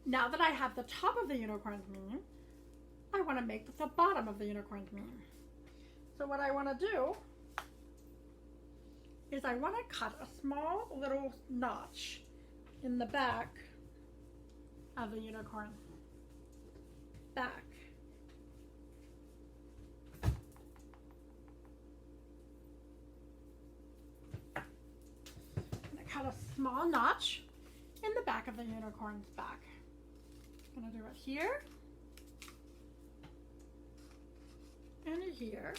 Now that I have the top of the unicorn's mane, I want to make the bottom of the unicorn's mane. So what I want to do is I want to cut a small little notch in the back of the unicorn. Back. Cut a small notch in the back of the unicorn's back. I'm going to do it here and here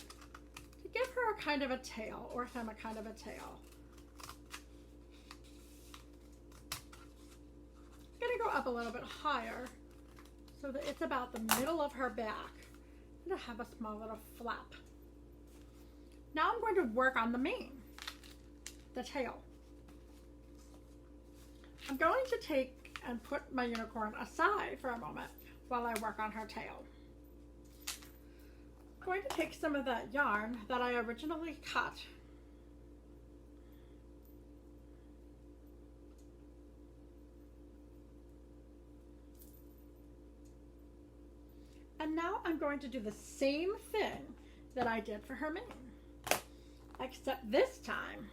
to give her a kind of a tail, or him a kind of a tail. I'm going to go up a little bit higher so that it's about the middle of her back and to have a small little flap. Now I'm going to work on the mane, the tail. I'm going to take and put my unicorn aside for a moment while I work on her tail. I'm going to take some of that yarn that I originally cut and now I'm going to do the same thing that I did for her mane, except this time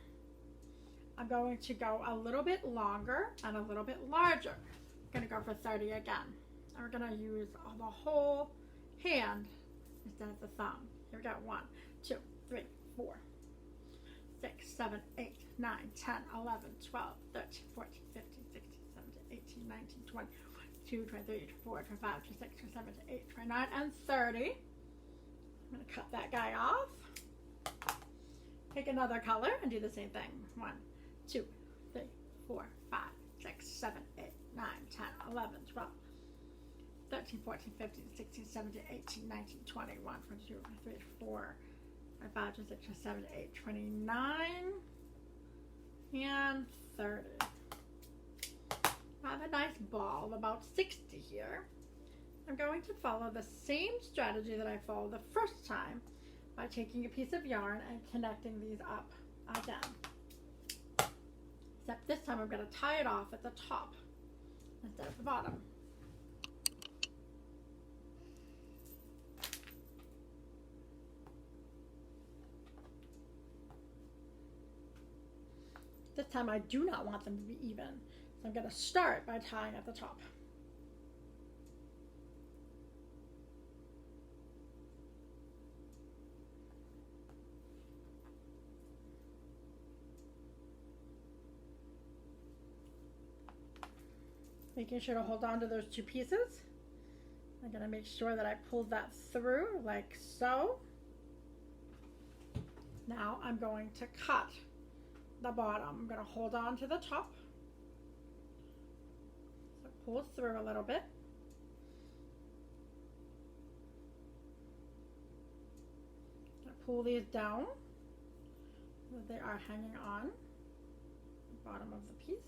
I'm going to go a little bit longer and a little bit larger. I'm going to go for 30 again. And we're going to use the whole hand instead of the thumb. Here we go. 1, 2, 3, 4, 6, 7, 8, 9, 10, 11, 12, 13, 14, 15, 16, 17, 18, 19, 20, 22, 23, 24, 25, 26, 27, 28, 29, and 30. I'm going to cut that guy off. Pick another color and do the same thing. 1, 2, 3, 4, 5, 6, 7, 8, 9, 10, 11, 12, 13, 14, 15, 16, 17, 18, 19, 20, 21, 22, 23, 24, 25, 26, 27, 28, 29, and 30. I have a nice ball of about 60 here. I'm going to follow the same strategy that I followed the first time by taking a piece of yarn and connecting these up again. Except this time I'm going to tie it off at the top instead of the bottom. This time I do not want them to be even, so I'm going to start by tying at the top. Making sure to hold on to those two pieces. I'm going to make sure that I pull that through like so. Now I'm going to cut the bottom. I'm going to hold on to the top. So it pulls through a little bit. Pull these down so that they are hanging on the bottom of the piece.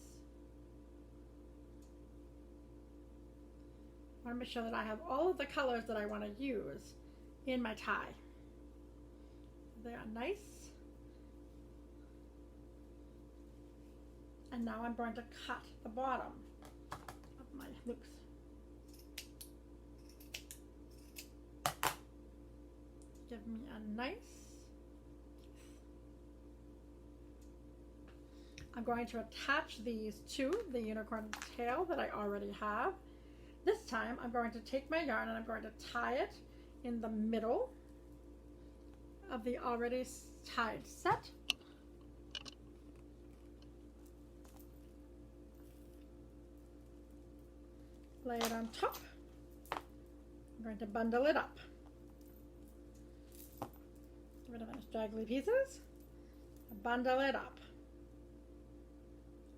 I want to make sure that I have all of the colors that I want to use in my tie. They are nice. And now I'm going to cut the bottom of my loops. Give me a nice. I'm going to attach these to the unicorn tail that I already have. This time I'm going to take my yarn and I'm going to tie it in the middle of the already tied set. Lay it on top. I'm going to bundle it up. Get rid of any straggly pieces. Bundle it up.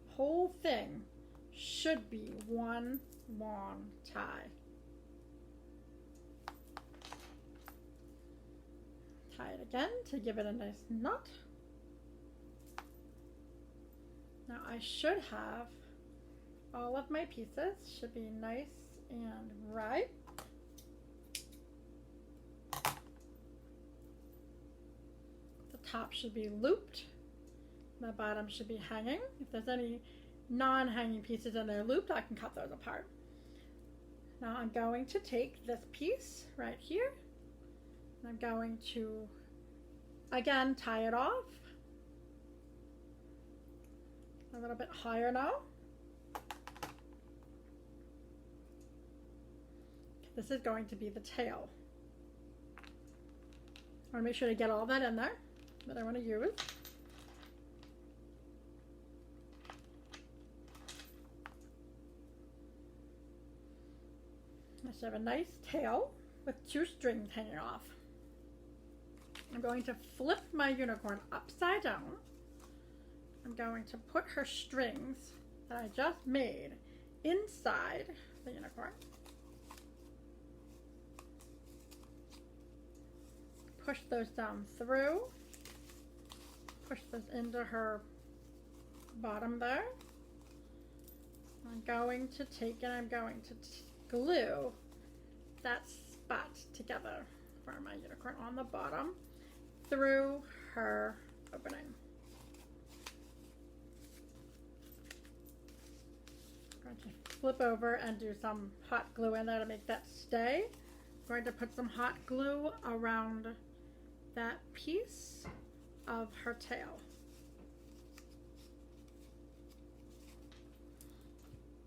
The whole thing should be one long tie. Tie it again to give it a nice knot. Now I should have all of my pieces should be nice and right. The top should be looped. The bottom should be hanging. If there's any non-hanging pieces and they're looped, I can cut those apart. Now I'm going to take this piece right here, and I'm going to, again, tie it off a little bit higher now. This is going to be the tail. I want to make sure to get all that in there that I want to use. I should have a nice tail with 2 strings hanging off. I'm going to flip my unicorn upside down. I'm going to put her strings that I just made inside the unicorn. Push those down through. Push those into her bottom there. I'm going to take and I'm going to glue that spot together for my unicorn on the bottom through her opening. I'm going to flip over and do some hot glue in there to make that stay. I'm going to put some hot glue around that piece of her tail.